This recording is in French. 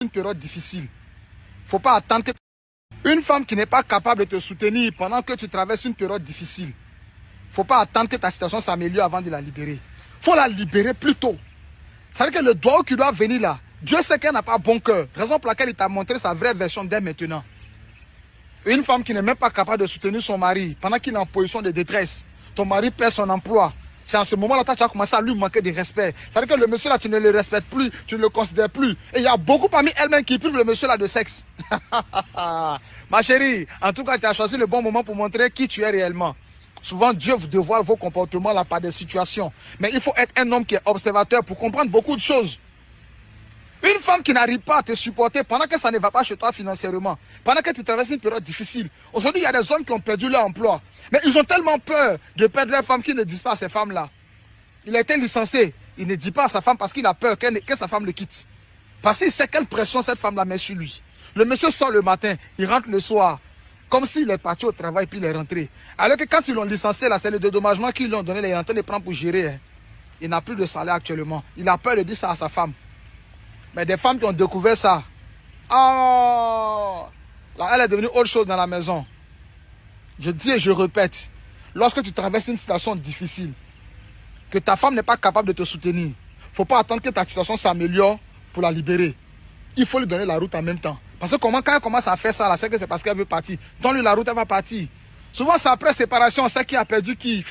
une période difficile. Faut pas attendre que... Une femme qui n'est pas capable de te soutenir pendant que tu traverses une période difficile, faut pas attendre que ta situation s'améliore avant de la libérer. Faut la libérer plus tôt. Ça veut dire que le doigt qui doit venir là, Dieu sait qu'elle n'a pas bon cœur. Raison pour laquelle il t'a montré sa vraie version dès maintenant. Une femme qui n'est même pas capable de soutenir son mari pendant qu'il est en position de détresse. Ton mari perd son emploi. C'est en ce moment-là que tu as commencé à lui manquer de respect. Ça veut dire que le monsieur là, tu ne le respectes plus, tu ne le considères plus. Et il y a beaucoup parmi elles-mêmes qui privent le monsieur là de sexe. Ma chérie, en tout cas, tu as choisi le bon moment pour montrer qui tu es réellement. Souvent, Dieu vous dévoile vos comportements là par des situations. Mais il faut être un homme qui est observateur pour comprendre beaucoup de choses. Une femme qui n'arrive pas à te supporter pendant que ça ne va pas chez toi financièrement, pendant que tu traverses une période difficile. Aujourd'hui, il y a des hommes qui ont perdu leur emploi. Mais ils ont tellement peur de perdre leur femme qu'ils ne disent pas à ces femmes-là. Il a été licencié. Il ne dit pas à sa femme parce qu'il a peur que sa femme le quitte. Parce qu'il sait quelle pression cette femme-là met sur lui. Le monsieur sort le matin, il rentre le soir. Comme s'il est parti au travail puis il est rentré. Alors que quand ils l'ont licencié, là, c'est le dédommagement qu'ils lui ont donné. Il est en train de prendre pour gérer. Hein. Il n'a plus de salaire actuellement. Il a peur de dire ça à sa femme. Mais des femmes qui ont découvert ça, oh, là, elle est devenue autre chose dans la maison. Je dis et je répète, lorsque tu traverses une situation difficile, que ta femme n'est pas capable de te soutenir, il ne faut pas attendre que ta situation s'améliore pour la libérer. Il faut lui donner la route en même temps. Parce que quand elle commence à faire ça, c'est que c'est parce qu'elle veut partir. Donne-lui la route, elle va partir. Souvent, c'est après séparation, on sait qui a perdu qui.